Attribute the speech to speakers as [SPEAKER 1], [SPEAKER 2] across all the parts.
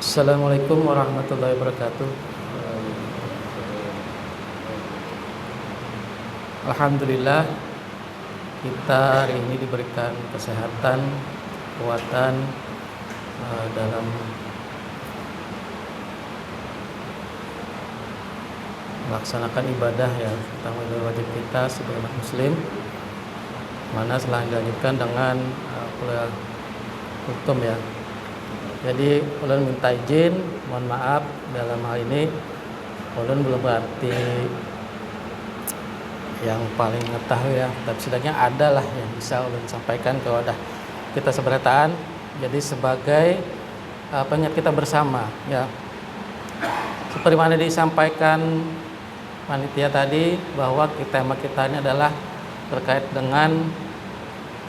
[SPEAKER 1] Assalamualaikum warahmatullahi wabarakatuh. Alhamdulillah kita hari ini diberikan kesehatan, kekuatan dalam melaksanakan ibadah ya, utama wajib kita sebagai umat muslim, mana setelah dilanjutkan dengan kuliah hukum ya. Jadi ulun minta izin, mohon maaf dalam hal ini ulun belum berarti yang paling mengetahui ya, tapi setidaknya ada lah yang bisa ulun sampaikan ke wadah kita seberataan. Jadi sebagai pengingat kita bersama ya, seperti mana disampaikan panitia tadi bahwa tema kita ini adalah terkait dengan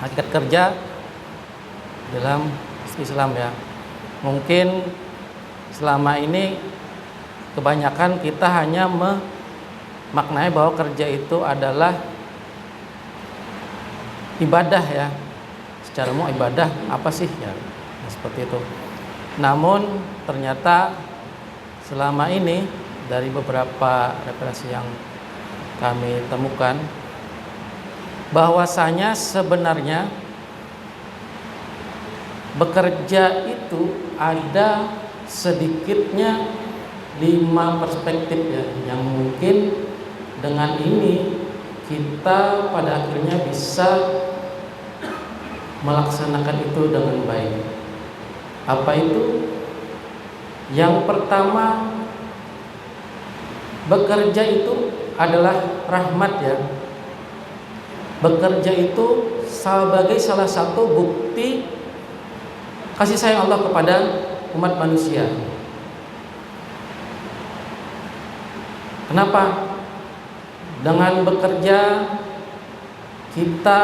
[SPEAKER 1] hakikat kerja dalam Islam ya. Mungkin selama ini kebanyakan kita hanya memaknai bahwa kerja itu adalah ibadah ya. Secara umum ibadah apa sih ya? Nah, seperti itu. Namun ternyata selama ini dari beberapa referensi yang kami temukan, bahwasanya sebenarnya bekerja itu ada sedikitnya 5 perspektif ya, yang mungkin dengan ini kita pada akhirnya bisa melaksanakan itu dengan baik. Apa itu? Yang pertama, bekerja itu adalah rahmat ya. Bekerja itu sebagai salah satu bukti kasih sayang Allah kepada umat manusia. Kenapa? Dengan bekerja kita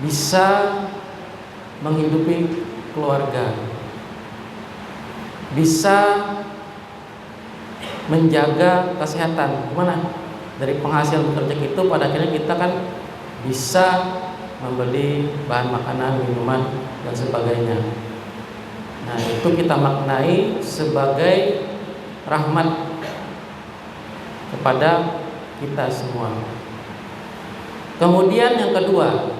[SPEAKER 1] bisa menghidupi keluarga, bisa menjaga kesehatan. Gimana? Dari penghasilan bekerja itu pada akhirnya kita kan bisa membeli bahan makanan, minuman dan sebagainya. Nah, itu kita maknai sebagai rahmat kepada kita semua. Kemudian yang kedua,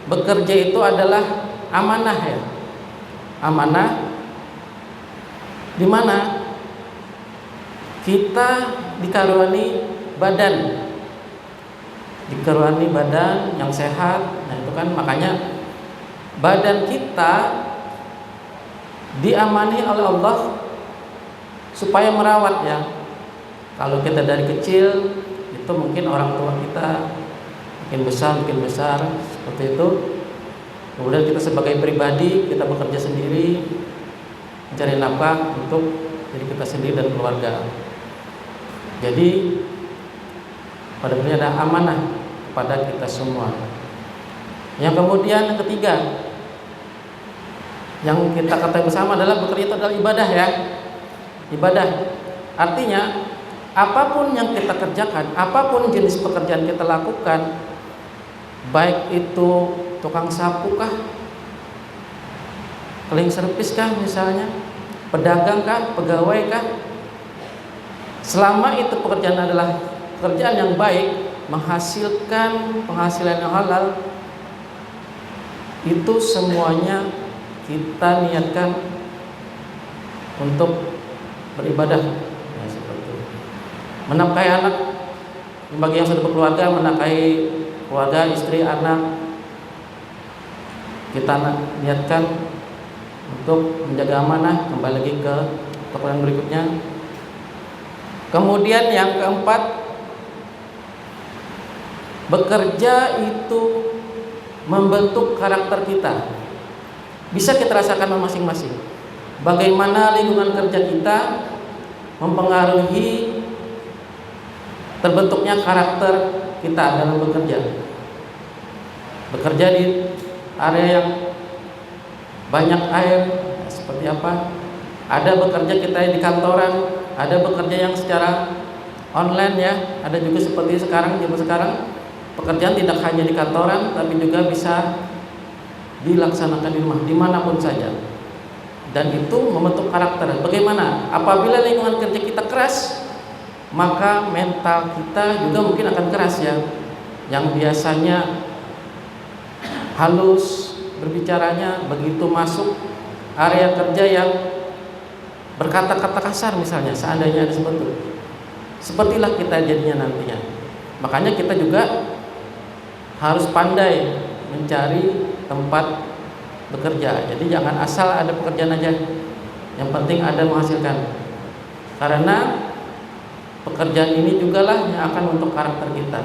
[SPEAKER 1] bekerja itu adalah amanah ya. Amanah di mana kita dikaruniai badan yang sehat. Nah, itu kan makanya badan kita diamani oleh Allah supaya merawat ya. Kalau kita dari kecil itu mungkin orang tua kita mungkin besar seperti itu. Kemudian kita sebagai pribadi kita bekerja sendiri mencari nafkah untuk diri kita sendiri dan keluarga. Jadi pada akhirnya ada amanah kepada kita semua. Yang kemudian yang ketiga yang kita katakan bersama adalah bekerja itu adalah ibadah ya. Ibadah artinya apapun yang kita kerjakan, apapun jenis pekerjaan kita lakukan, baik itu tukang sapu kah, cleaning service kah misalnya, pedagang kah, pegawai kah, selama itu pekerjaan adalah pekerjaan yang baik, menghasilkan penghasilan yang halal, itu semuanya kita niatkan untuk beribadah ya, seperti itu. Menafkahi anak, bagi yang sudah berkeluarga, menafkahi keluarga, istri, anak, kita niatkan untuk menjaga amanah. Kembali lagi ke pertanyaan berikutnya. Kemudian yang keempat, bekerja itu membentuk karakter kita. Bisa kita rasakan masing-masing. Bagaimana lingkungan kerja kita mempengaruhi terbentuknya karakter kita dalam bekerja. Bekerja di area yang banyak air, seperti apa? Ada bekerja kita di kantoran, ada bekerja yang secara online ya, ada juga seperti sekarang, zaman sekarang pekerjaan tidak hanya di kantoran tapi juga bisa dilaksanakan di rumah, dimanapun saja. dan itu membentuk karakter. Bagaimana? Apabila lingkungan kerja kita keras, maka mental kita juga mungkin akan keras ya. Yang biasanya halus berbicaranya, begitu masuk area kerja yang berkata-kata kasar misalnya, seandainya ada seperti itu, sepertilah kita jadinya nantinya. Makanya kita juga harus pandai mencari tempat bekerja. Jadi jangan asal ada pekerjaan aja, yang penting ada menghasilkan. Karena pekerjaan ini jugalah yang akan membentuk karakter kita.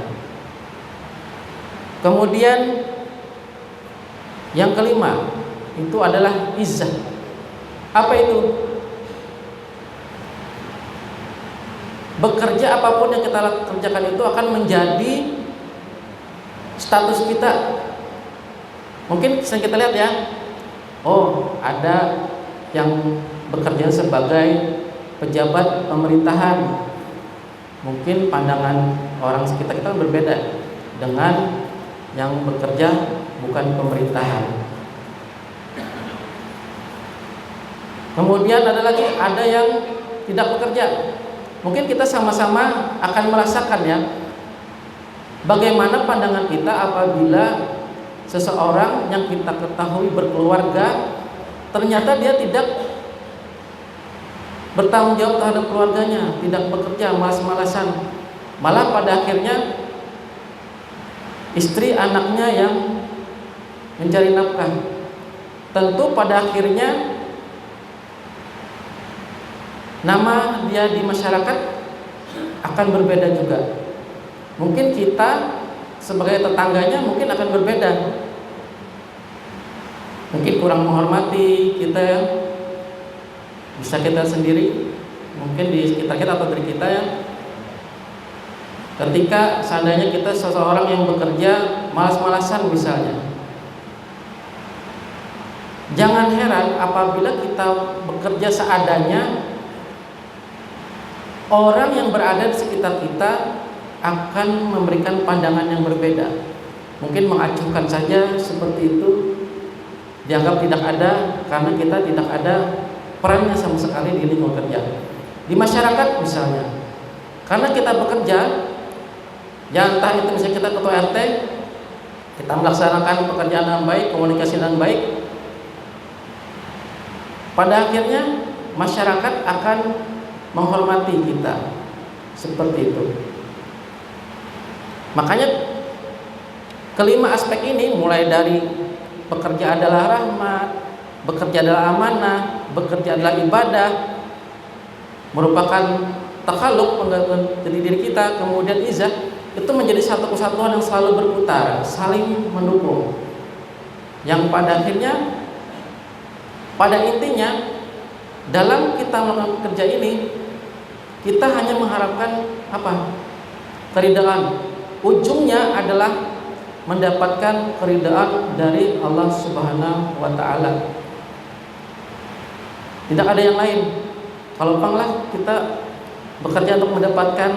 [SPEAKER 1] Kemudian yang kelima itu adalah izzah. Apa itu? Bekerja apapun yang kita kerjakan itu akan menjadi status kita. Mungkin sering kita lihat ya, oh ada yang bekerja sebagai pejabat pemerintahan. Mungkin pandangan orang sekitar kita berbeda dengan yang bekerja bukan pemerintahan. Kemudian ada yang tidak bekerja. Mungkin kita sama-sama akan merasakan ya, bagaimana pandangan kita apabila seseorang yang kita ketahui berkeluarga ternyata dia tidak bertanggung jawab terhadap keluarganya, tidak bekerja, malas-malasan, malah pada akhirnya istri anaknya yang mencari nafkah. Tentu pada akhirnya nama dia di masyarakat akan berbeda juga. Mungkin kita sebagai tetangganya mungkin akan berbeda. Mungkin kurang menghormati kita ya. Bisa kita sendiri, mungkin di sekitar kita atau dari kita ya. Ketika seandainya kita seseorang yang bekerja malas-malasan misalnya, jangan heran apabila kita bekerja seadanya, orang yang berada di sekitar kita akan memberikan pandangan yang berbeda. Mungkin mengacuhkan saja seperti itu, dianggap tidak ada karena kita tidak ada perannya sama sekali di lingkungan kerja. Di masyarakat misalnya, karena kita bekerja, ya entah itu misalnya kita ketua RT, kita melaksanakan pekerjaan dengan baik, komunikasi dengan baik, pada akhirnya masyarakat akan menghormati kita seperti itu. Makanya kelima aspek ini, mulai dari bekerja adalah rahmat, bekerja adalah amanah, bekerja adalah ibadah, merupakan takhaluk dari diri kita, kemudian izah, itu menjadi satu kesatuan yang selalu berputar, saling mendukung, yang pada akhirnya, pada intinya, dalam kita melakukan kerja ini, kita hanya mengharapkan apa? Keridhaan. Ujungnya adalah mendapatkan keridhaan dari Allah Subhanahu wa taala. Tidak ada yang lain. Kalau panglah kita bekerja untuk mendapatkan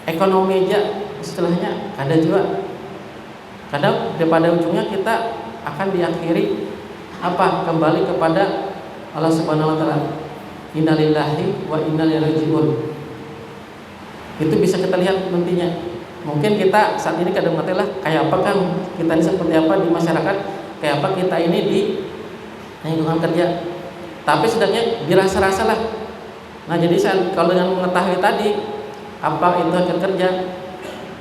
[SPEAKER 1] ekonomi aja, istilahnya ada juga. Kadang pada ujungnya kita akan diakhiri apa? Kembali kepada Allah Subhanahu wa taala. Innalillahi wa inna ilaihi raji'un. Itu bisa kita lihat nantinya. Mungkin kita saat ini kadang mengatakan kayak apa kan kita ini seperti apa di masyarakat, kayak apa kita ini di lingkungan kerja. Tapi setidaknya dirasa-rasa lah. Nah jadi kalau dengan mengetahui tadi apa itu hakikat kerja,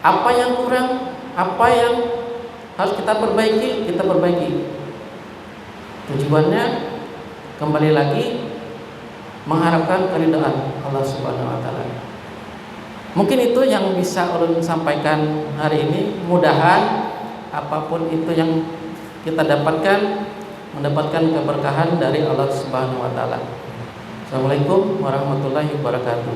[SPEAKER 1] apa yang kurang, apa yang harus kita perbaiki. Tujuannya kembali lagi mengharapkan keridhaan Allah Subhanahu wa taala. Mungkin itu yang bisa ulun sampaikan hari ini. Mudahan apapun itu yang kita dapatkan, mendapatkan keberkahan dari Allah Subhanahu wa taala. Assalamualaikum warahmatullahi wabarakatuh.